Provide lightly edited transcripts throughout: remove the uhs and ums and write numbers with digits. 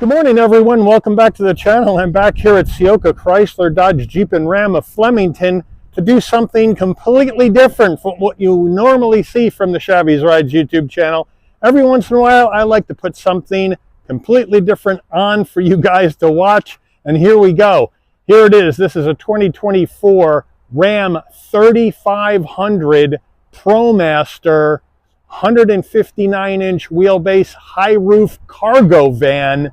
Good morning, everyone. Welcome back to the channel. I'm back here at Ciocca, Chrysler, Dodge, Jeep, and Ram of Flemington to do something completely different from what you normally see from the Shabby's Rides YouTube channel. Every once in a while, I like to put something completely different on for you guys to watch, and here we go. Here it is. This is a 2024 Ram 3500 ProMaster 159-inch wheelbase high roof cargo van.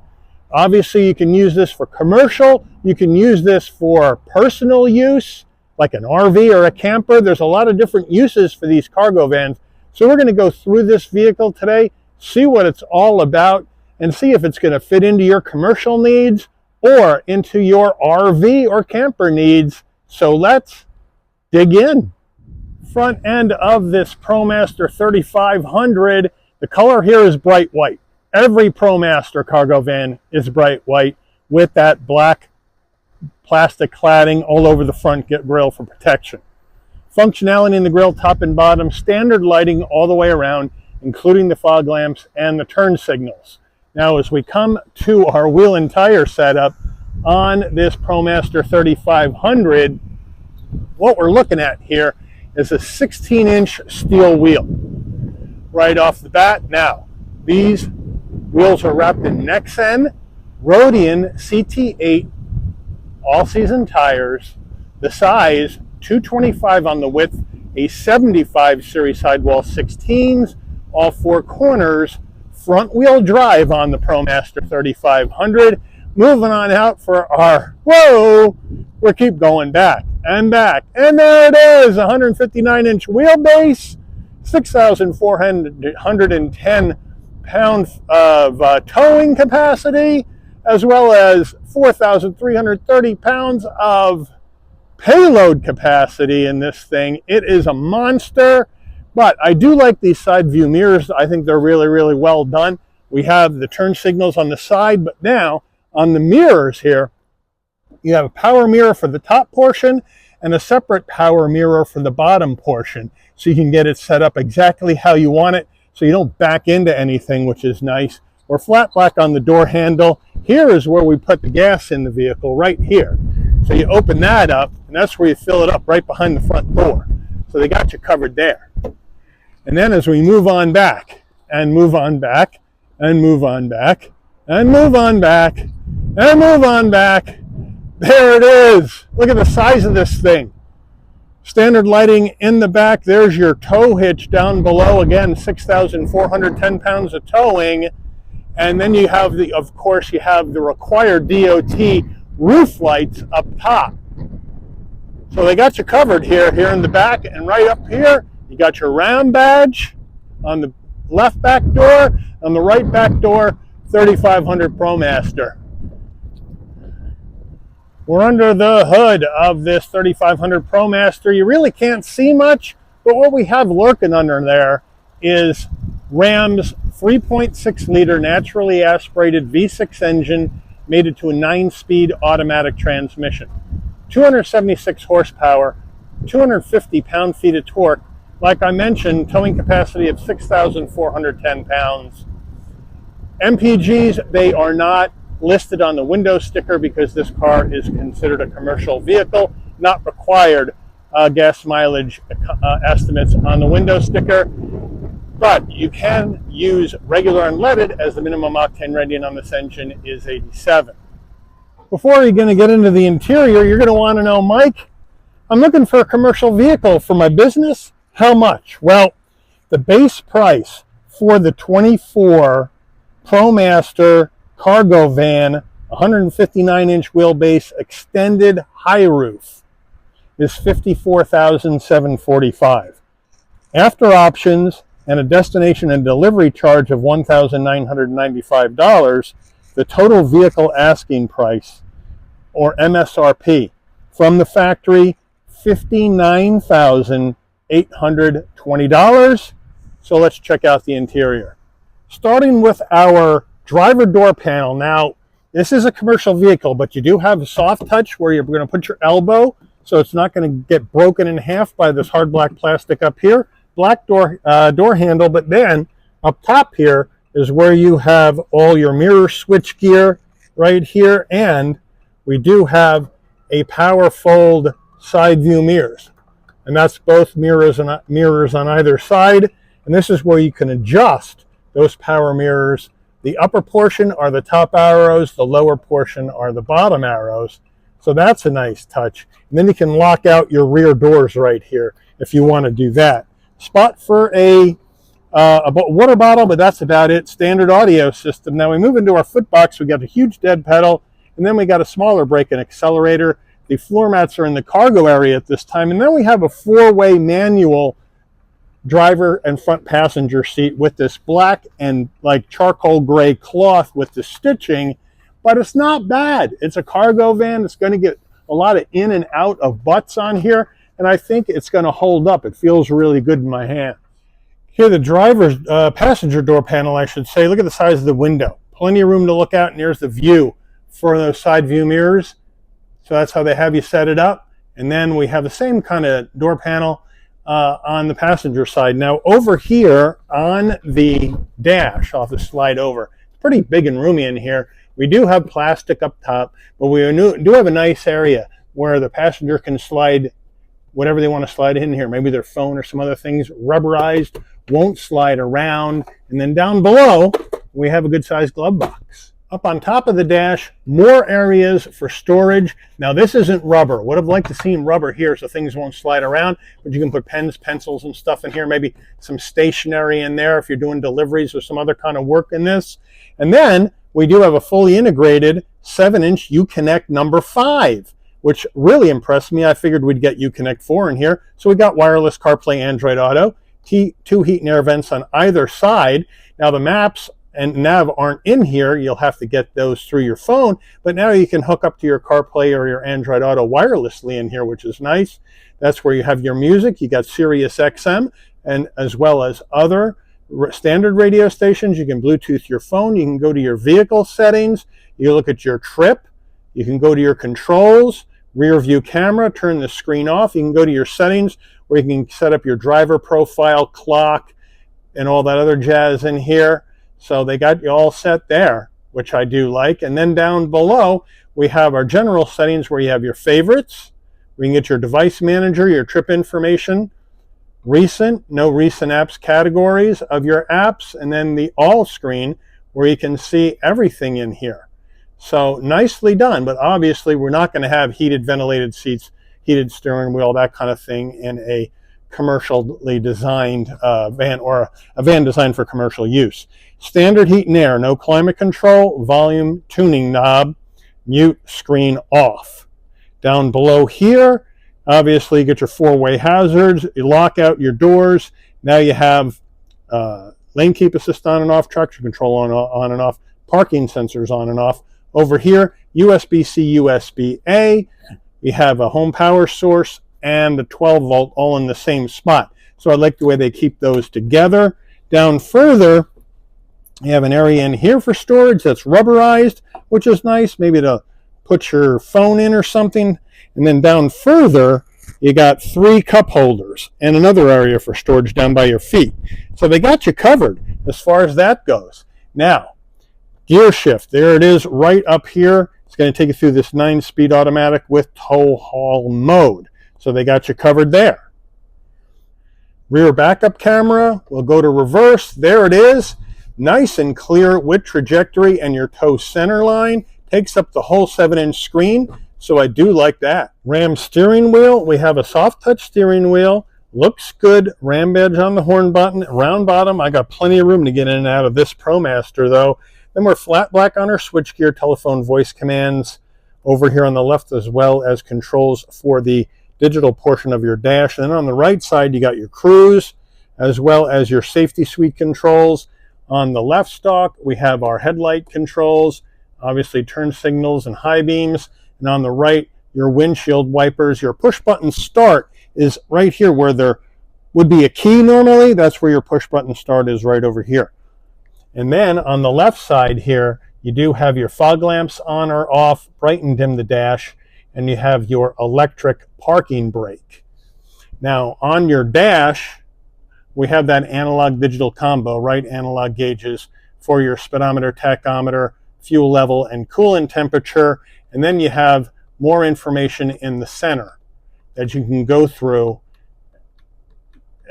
Obviously, you can use this for commercial. You can use this for personal use, like an RV or a camper. There's a lot of different uses for these cargo vans. So we're going to go through this vehicle today, see what it's all about, and see if it's going to fit into your commercial needs or into your RV or camper needs. So let's dig in. Front end of this ProMaster 3500, the color here is bright white. Every ProMaster cargo van is bright white with that black plastic cladding all over the front grille for protection. Functionality in the grille, top and bottom, standard lighting all the way around, including the fog lamps and the turn signals. Now, as we come to our wheel and tire setup on this ProMaster 3500, what we're looking at here is a 16-inch steel wheel right off the bat. Now, these wheels are wrapped in Nexen Rhodian CT8 all-season tires. The size, 225 on the width, a 75 series sidewall 16s, all four corners, front-wheel drive on the ProMaster 3500. Moving on out for our, whoa, we'll keep going back, and there it is, 159-inch wheelbase, 6,410 pounds of towing capacity, as well as 4,330 pounds of payload capacity in this thing. It is a monster, but I do like these side view mirrors. I think they're really, really well done. We have the turn signals on the side, but now on the mirrors here, you have a power mirror for the top portion and a separate power mirror for the bottom portion, so you can get it set up exactly how you want it, so you don't back into anything, which is nice. We're flat black on the door handle. Here is where we put the gas in the vehicle, right here. So you open that up, and that's where you fill it up, right behind the front door. So they got you covered there. And then as we move on back, and move on back, and move on back, and move on back, and move on back, there it is. Look at the size of this thing. Standard lighting in the back. There's your tow hitch down below. Again, 6,410 pounds of towing. And then you have of course, you have the required DOT roof lights up top. So they got you covered here in the back, and right up here, you got your Ram badge on the left back door. On the right back door, 3500 ProMaster. We're under the hood of this 3500 ProMaster. You really can't see much, but what we have lurking under there is Ram's 3.6 liter naturally aspirated V6 engine mated to a 9-speed automatic transmission. 276 horsepower, 250 pound-feet of torque. Like I mentioned, towing capacity of 6,410 pounds. MPGs, they are not listed on the window sticker because this car is considered a commercial vehicle, not required gas mileage estimates on the window sticker, but you can use regular unleaded as the minimum octane rating on this engine is 87. Before you're going to get into the interior, you're going to want to know, Mike, I'm looking for a commercial vehicle for my business. How much? Well, the base price for the 24 ProMaster cargo van, 159-inch wheelbase, extended high roof, is $54,745. After options and a destination and delivery charge of $1,995, the total vehicle asking price, or MSRP, from the factory, $59,820. So let's check out the interior. Starting with our driver door panel. Now, this is a commercial vehicle, but you do have a soft touch where you're going to put your elbow, so it's not going to get broken in half by this hard black plastic up here. Black door handle, but then up top here, is where you have all your mirror switch gear right here, and we do have a power fold side view mirrors, and that's both mirrors on either side. And this is where you can adjust those power mirrors. The upper portion are the top arrows, the lower portion are the bottom arrows. So that's a nice touch. And then you can lock out your rear doors right here if you want to do that. Spot for a water bottle, but that's about it. Standard audio system. Now we move into our foot box. We got a huge dead pedal, and then we got a smaller brake and accelerator. The floor mats are in the cargo area at this time, and then we have a 4-way manual driver and front passenger seat with this black and like charcoal gray cloth with the stitching, but it's not bad. It's a cargo van. It's going to get a lot of in and out of butts on here, and I think it's going to hold up. It feels really good in my hand. Here, the driver's passenger door panel, I should say. Look at the size of the window. Plenty of room to look out, and here's the view for those side view mirrors. So that's how they have you set it up. And then we have the same kind of door panel on the passenger side. Now over here on the dash, I'll have to slide over. It's pretty big and roomy in here. We do have plastic up top, but we do have a nice area where the passenger can slide whatever they want to slide in here. Maybe their phone or some other things, rubberized, won't slide around. And then down below, we have a good sized glove box. Up on top of the dash, more areas for storage. Now this isn't rubber. Would have liked to see rubber here so things won't slide around, but you can put pens, pencils, and stuff in here, maybe some stationery in there if you're doing deliveries or some other kind of work in this. And then we do have a fully integrated 7-inch Uconnect number 5, which really impressed me. I figured we'd get Uconnect 4 in here. So we got wireless CarPlay, Android Auto, 2 heat and air vents on either side. Now the maps and nav aren't in here. You'll have to get those through your phone, but now you can hook up to your CarPlay or your Android Auto wirelessly in here, which is nice. That's where you have your music. You got Sirius XM, and as well as other standard radio stations. You can Bluetooth your phone. You can go to your vehicle settings. You look at your trip. You can go to your controls, rear view camera, turn the screen off. You can go to your settings where you can set up your driver profile, clock, and all that other jazz in here. So they got you all set there, which I do like. And then down below, we have our general settings where you have your favorites. We can get your device manager, your trip information, recent, no recent apps categories of your apps, and then the all screen where you can see everything in here. So nicely done, but obviously we're not going to have heated ventilated seats, heated steering wheel, that kind of thing in a commercially designed van, or a van designed for commercial use. Standard heat and air, no climate control, volume tuning knob, mute, screen off. Down below here, obviously you get your 4-way hazards, you lock out your doors. Now you have lane keep assist on and off, traction control on and off, parking sensors on and off. Over here, USB-C, USB-A. We have a home power source and the 12 volt all in the same spot. So I like the way they keep those together. Down further, you have an area in here for storage that's rubberized, which is nice, maybe to put your phone in or something. And then down further, you got 3 cup holders and another area for storage down by your feet. So they got you covered as far as that goes. Now, gear shift, there it is right up here. It's going to take you through this 9-speed automatic with tow haul mode. So they got you covered there. Rear backup camera, we'll go to reverse. There it is. Nice and clear with trajectory, and your tow center line takes up the whole 7-inch screen. So I do like that. Ram steering wheel, we have a soft touch steering wheel. Looks good. Ram badge on the horn button, round bottom. I got plenty of room to get in and out of this ProMaster though. Then we're flat black on our switchgear, telephone voice commands over here on the left, as well as controls for the digital portion of your dash. And then on the right side, you got your cruise, as well as your safety suite controls. On the left stalk, we have our headlight controls, obviously turn signals and high beams. And on the right, your windshield wipers. Your push button start is right here where there would be a key normally. That's where your push button start is, right over here. And then on the left side here, you do have your fog lamps on or off, bright and dim the dash, and you have your electric parking brake. Now on your dash, we have that analog digital combo, right? Analog gauges for your speedometer, tachometer, fuel level, and coolant temperature. And then you have more information in the center that you can go through,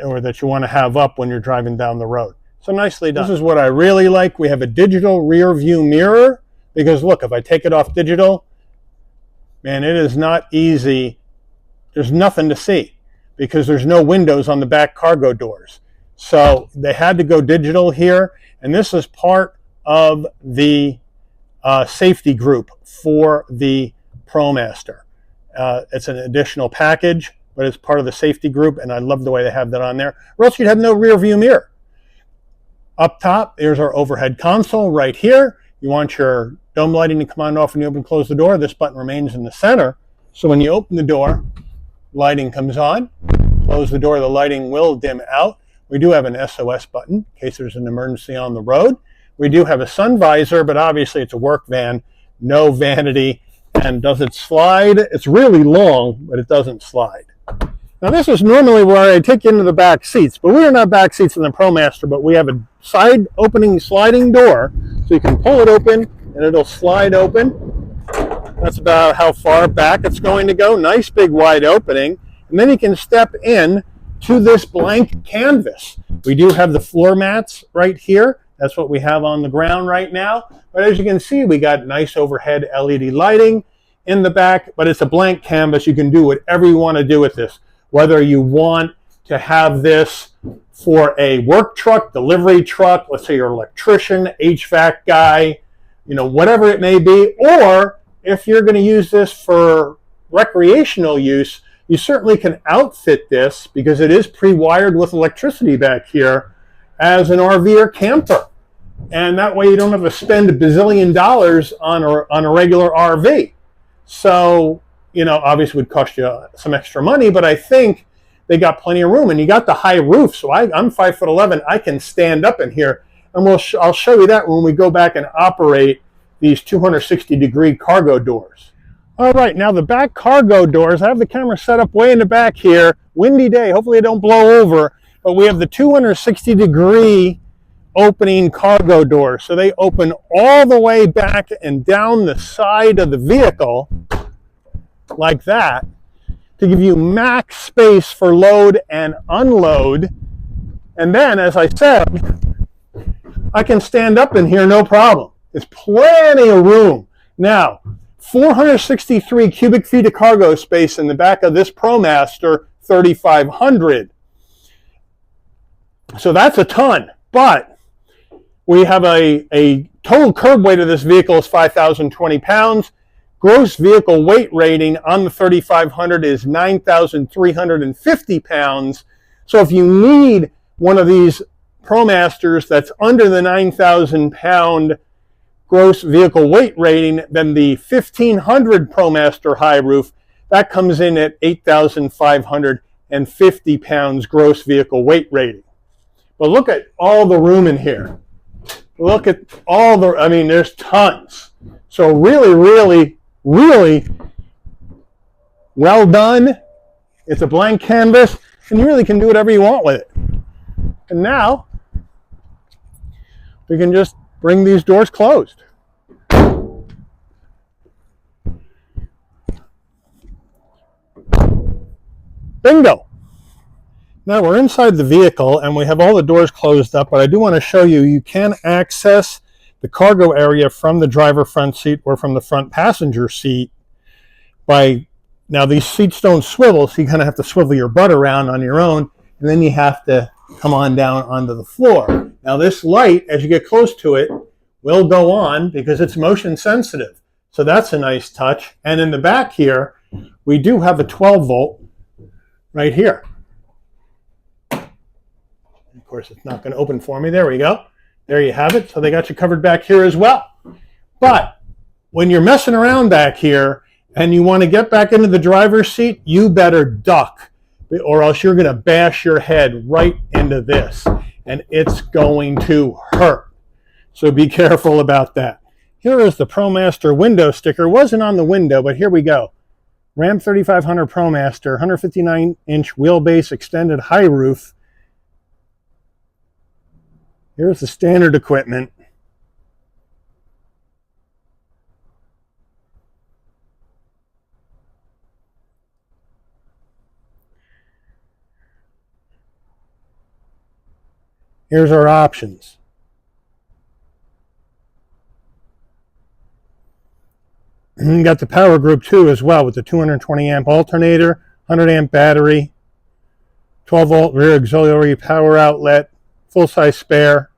or that you want to have up when you're driving down the road. So nicely done. This is what I really like. We have a digital rear view mirror, because look, if I take it off digital, man, it is not easy. There's nothing to see because there's no windows on the back cargo doors. So they had to go digital here, and this is part of the safety group for the ProMaster. It's an additional package, but it's part of the safety group, and I love the way they have that on there, or else you'd have no rear view mirror. Up top, there's our overhead console right here. You want your dome lighting to come on and off when you open and close the door. This button remains in the center. So when you open the door, lighting comes on. Close the door, the lighting will dim out. We do have an SOS button in case there's an emergency on the road. We do have a sun visor, but obviously it's a work van, no vanity. And does it slide? It's really long, but it doesn't slide. Now this is normally where I take you into the back seats, but we are not back seats in the ProMaster, but we have a side opening sliding door, so you can pull it open and it'll slide open. That's about how far back it's going to go. Nice big wide opening. And then you can step in to this blank canvas. We do have the floor mats right here. That's what we have on the ground right now. But as you can see, we got nice overhead LED lighting in the back, but it's a blank canvas. You can do whatever you want to do with this. Whether you want to have this for a work truck, delivery truck, let's say you're an electrician, HVAC guy, you know, whatever it may be, or if you're going to use this for recreational use, you certainly can outfit this, because it is pre-wired with electricity back here, as an RV or camper. And that way you don't have to spend $1 bazillion on a regular RV. So, you know, obviously it would cost you some extra money, but I think they got plenty of room, and you got the high roof. So I'm 5'11". I can stand up in here, and I'll show you that when we go back and operate these 260-degree cargo doors. All right, now the back cargo doors, I have the camera set up way in the back here. Windy day, hopefully it don't blow over, but we have the 260-degree opening cargo doors. So they open all the way back and down the side of the vehicle, like that, to give you max space for load and unload. And then, as I said, I can stand up in here no problem. There's plenty of room. Now, 463 cubic feet of cargo space in the back of this ProMaster 3500. So that's a ton, but we have a total curb weight of this vehicle is 5,020 pounds. Gross vehicle weight rating on the 3500 is 9,350 pounds. So if you need one of these ProMasters that's under the 9,000 pound gross vehicle weight rating, then the 1500 ProMaster high roof, that comes in at 8,550 pounds gross vehicle weight rating. But look at all the room in here. Look at all the, I mean, there's tons. So really, really, really well done. It's a blank canvas, and you really can do whatever you want with it. And now we can just bring these doors closed. Bingo! Now we're inside the vehicle and we have all the doors closed up, but I do want to show you, you can access the cargo area from the driver front seat or from the front passenger seat by, now these seats don't swivel, so you kind of have to swivel your butt around on your own, and then you have to come on down onto the floor. Now this light, as you get close to it, will go on because it's motion sensitive. So that's a nice touch. And in the back here, we do have a 12 volt right here. Of course, it's not going to open for me. There we go. There you have it. So they got you covered back here as well. But when you're messing around back here and you want to get back into the driver's seat, you better duck, or else you're going to bash your head right into this, and it's going to hurt. So be careful about that. Here is the ProMaster window sticker. It wasn't on the window, but here we go. Ram 3500 ProMaster, 159-inch wheelbase, extended high roof. Here's the standard equipment. Here's our options. You got the power group too as well, with the 220 amp alternator, 100 amp battery, 12 volt rear auxiliary power outlet, full size spare.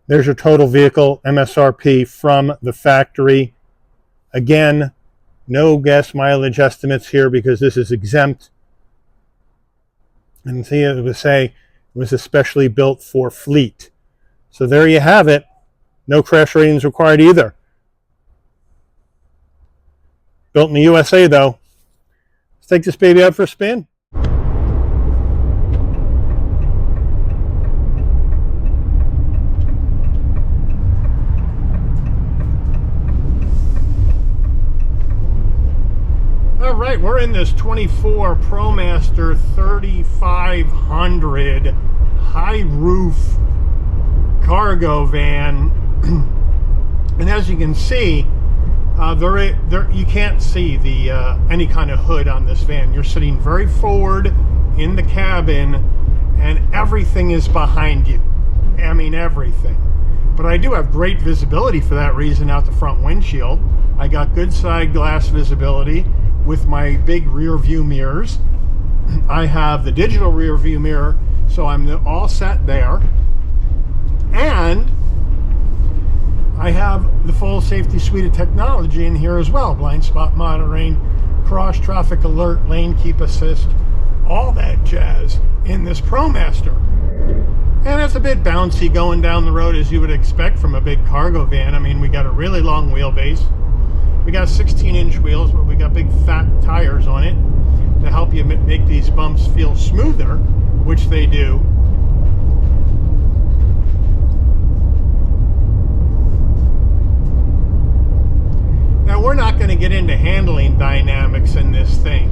There's your total vehicle MSRP from the factory. Again, no gas mileage estimates here because this is exempt. And see, it would say it was especially built for fleet. So there you have it. No crash ratings required either. Built in the USA though. Let's take this baby out for a spin. All right, we're in this 24 ProMaster 3500 high roof cargo van. And as you can see, you can't see the any kind of hood on this van. You're sitting very forward in the cabin and everything is behind you. I mean, everything. But I do have great visibility for that reason out the front windshield. I got good side glass visibility with my big rear view mirrors. I have the digital rear view mirror, so I'm all set there. And I have the full safety suite of technology in here as well. Blind spot monitoring, cross traffic alert, lane keep assist, all that jazz in this ProMaster. And it's a bit bouncy going down the road as you would expect from a big cargo van. I mean, we got a really long wheelbase. We got 16-inch wheels, but we got big fat tires on it to help you make these bumps feel smoother, which they do. Now, we're not going to get into handling dynamics in this thing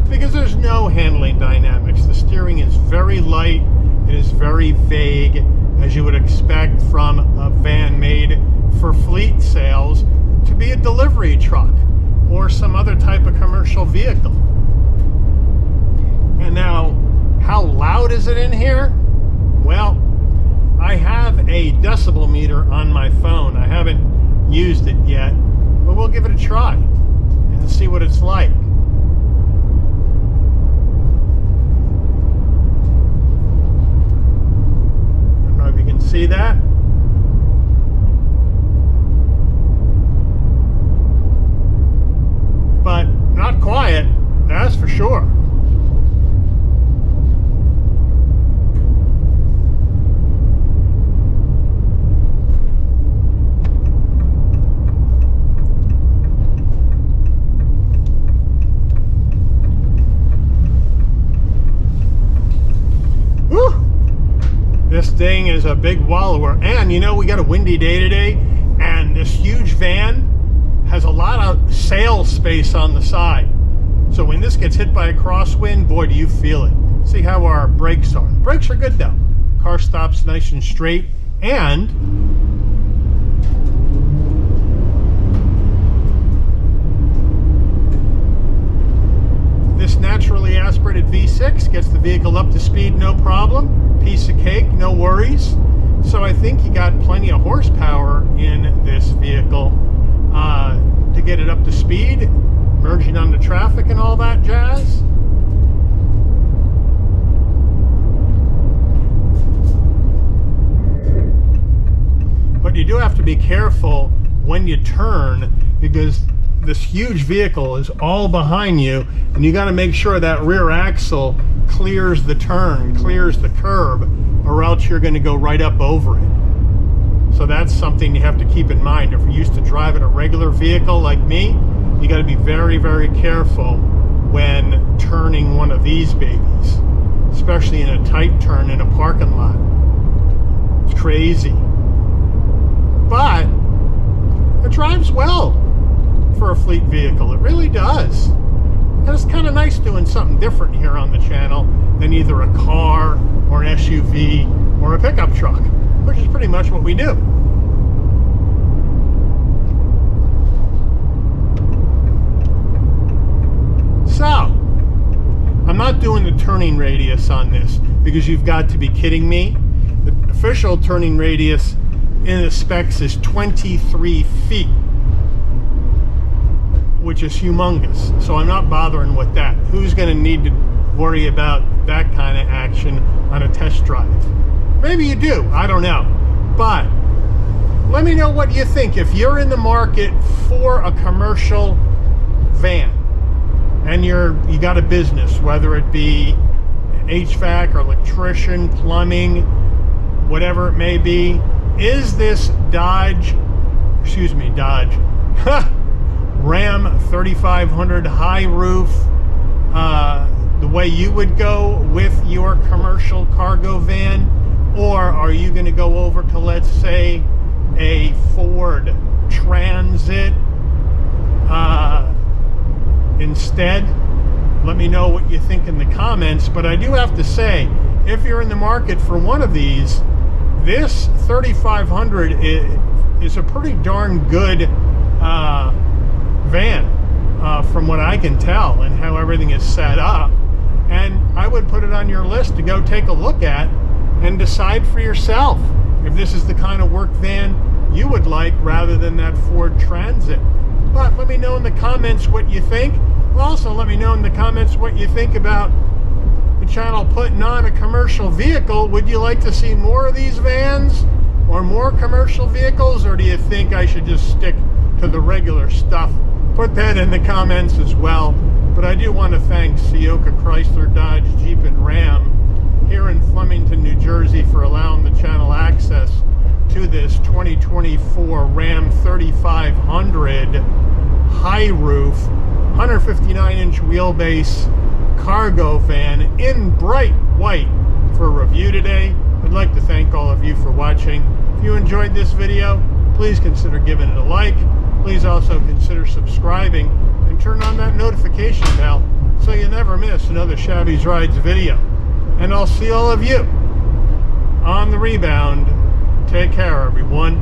because there's no handling dynamics. The steering is very light. It is very vague, as you would expect from a van made for fleet sales to be a delivery truck or some other type of commercial vehicle. And now, how loud is it in here? Well, I have a decibel meter on my phone. I haven't used it yet, but we'll give it a try and see what it's like. I don't know if you can see that. But not quiet, that's for sure. This thing is a big wallower, and you know, we got a windy day today, and this huge van has a lot of sail space on the side. So when this gets hit by a crosswind, boy, do you feel it. See how our brakes are. Brakes are good though. Car stops nice and straight, and this naturally aspirated V6 gets the vehicle up to speed no problem. Piece of cake, no worries. So I think you got plenty of horsepower in this vehicle to get it up to speed, merging onto traffic and all that jazz. But you do have to be careful when you turn, because this huge vehicle is all behind you, and you got to make sure that rear axle clears the turn, clears the curb, or else you're going to go right up over it. So that's something you have to keep in mind. If you're used to driving a regular vehicle like me, you got to be very, very careful when turning one of these babies, especially in a tight turn in a parking lot. It's crazy. But it drives well for a fleet vehicle. It really does. And it's kind of nice doing something different here on the channel than either a car or an SUV or a pickup truck, which is pretty much what we do. So, I'm not doing the turning radius on this because you've got to be kidding me. The official turning radius in the specs is 23 feet, which is humongous. So I'm not bothering with that. Who's going to need to worry about that kind of action on a test drive? Maybe you do, I don't know. But let me know what you think. If you're in the market for a commercial van and you got a business, whether it be HVAC or electrician, plumbing, whatever it may be, is this Dodge Ram 3500 high roof the way you would go with your commercial cargo van? Or are you going to go over to, let's say, a Ford Transit instead? Let me know what you think in the comments. But I do have to say, if you're in the market for one of these, this 3500 is a pretty darn good van from what I can tell and how everything is set up. And I would put it on your list to go take a look at and decide for yourself if this is the kind of work van you would like rather than that Ford Transit. But let me know in the comments what you think. Also, let me know in the comments what you think about the channel putting on a commercial vehicle. Would you like to see more of these vans or more commercial vehicles, or do you think I should just stick to the regular stuff? Put that in the comments as well. But I do want to thank Ciocca, Chrysler, Dodge, Jeep, and Ram here in Flemington, New Jersey for allowing the channel access to this 2024 Ram 3500 high roof, 159-inch wheelbase cargo van in bright white for a review today. I'd like to thank all of you for watching. If you enjoyed this video, please consider giving it a like. Please also consider subscribing and turn on that notification bell so you never miss another Shabby's Rides video. And I'll see all of you on the rebound. Take care, everyone.